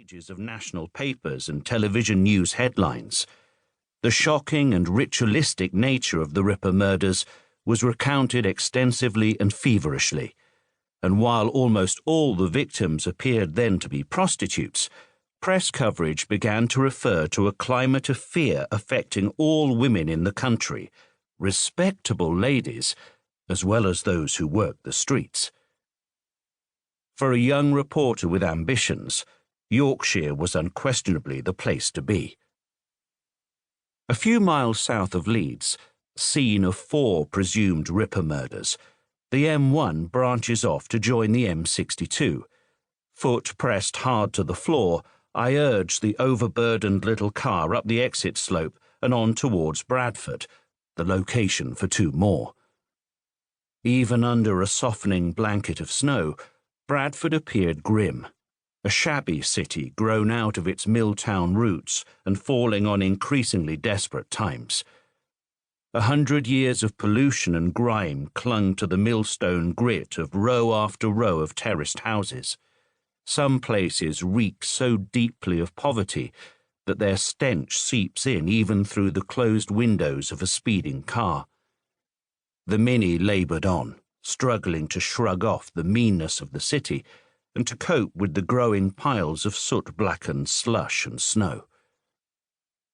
pages of national papers and television news headlines. The shocking and ritualistic nature of the Ripper murders was recounted extensively and feverishly, and while almost all the victims appeared then to be prostitutes, press coverage began to refer to a climate of fear affecting all women in the country, respectable ladies, as well as those who worked the streets. For a young reporter with ambitions, Yorkshire was unquestionably the place to be. A few miles south of Leeds, scene of 4 presumed Ripper murders, the M1 branches off to join the M62. Foot pressed hard to the floor, I urged the overburdened little car up the exit slope and on towards Bradford, the location for 2 more. Even under a softening blanket of snow, Bradford appeared grim, a shabby city grown out of its mill-town roots and falling on increasingly desperate times. 100 years of pollution and grime clung to the millstone grit of row after row of terraced houses. Some places reek so deeply of poverty that their stench seeps in even through the closed windows of a speeding car. The Mini laboured on, struggling to shrug off the meanness of the city and to cope with the growing piles of soot-blackened slush and snow.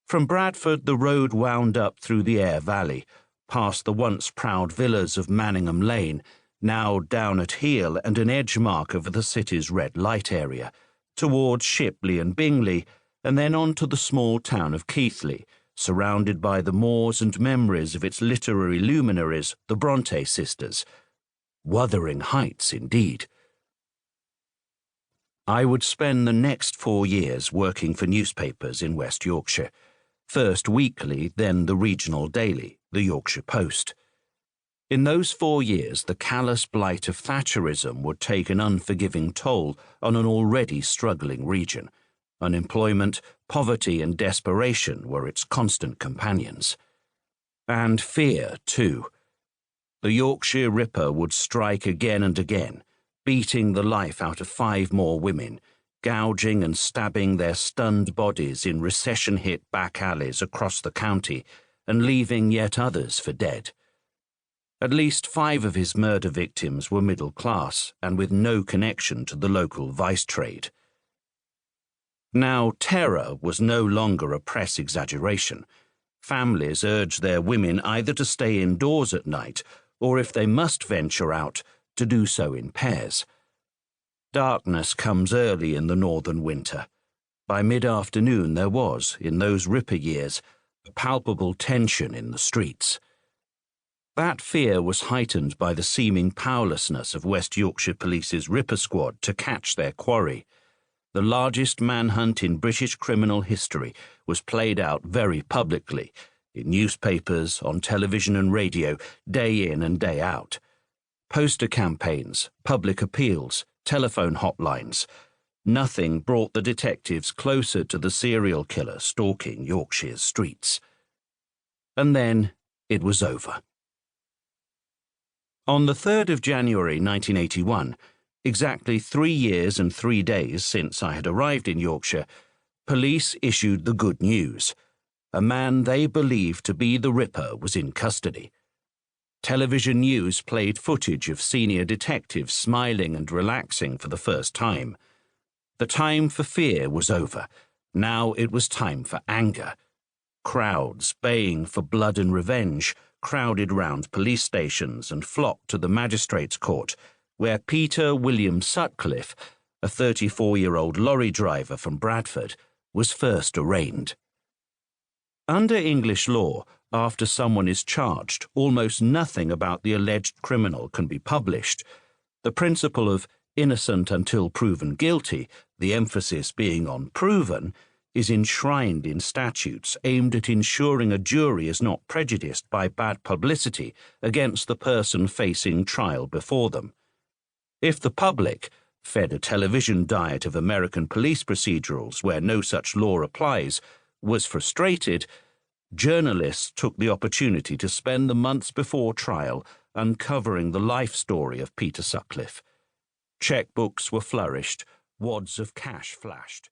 From Bradford the road wound up through the Aire Valley, past the once proud villas of Manningham Lane, now down at heel and an edge mark over the city's red light area, towards Shipley and Bingley, and then on to the small town of Keighley, surrounded by the moors and memories of its literary luminaries, the Bronte sisters. Wuthering Heights, indeed. I would spend the next 4 years working for newspapers in West Yorkshire, first weekly, then the regional daily, the Yorkshire Post. In those 4 years, the callous blight of Thatcherism would take an unforgiving toll on an already struggling region. Unemployment, poverty, and desperation were its constant companions. And fear, too. The Yorkshire Ripper would strike again and again, beating the life out of 5 more women, gouging and stabbing their stunned bodies in recession-hit back alleys across the county, and leaving yet others for dead. At least 5 of his murder victims were middle class and with no connection to the local vice trade. Now, terror was no longer a press exaggeration. Families urged their women either to stay indoors at night or, if they must venture out, to do so in pairs. Darkness comes early in the northern winter. By mid-afternoon there was, in those Ripper years, a palpable tension in the streets. That fear was heightened by the seeming powerlessness of West Yorkshire Police's Ripper Squad to catch their quarry. The largest manhunt in British criminal history was played out very publicly, in newspapers, on television and radio, day in and day out. Poster campaigns, public appeals, telephone hotlines. Nothing brought the detectives closer to the serial killer stalking Yorkshire's streets. And then it was over. On the 3rd of January 1981, exactly 3 years and 3 days since I had arrived in Yorkshire, police issued the good news. A man they believed to be the Ripper was in custody. Television news played footage of senior detectives smiling and relaxing for the first time. The time for fear was over. Now it was time for anger. Crowds, baying for blood and revenge, crowded round police stations and flocked to the magistrates' court, where Peter William Sutcliffe, a 34-year-old lorry driver from Bradford, was first arraigned. Under English law, after someone is charged, almost nothing about the alleged criminal can be published. The principle of innocent until proven guilty, the emphasis being on proven, is enshrined in statutes aimed at ensuring a jury is not prejudiced by bad publicity against the person facing trial before them. If the public, fed a television diet of American police procedurals where no such law applies, was frustrated, journalists took the opportunity to spend the months before trial uncovering the life story of Peter Sutcliffe. Checkbooks were flourished, wads of cash flashed.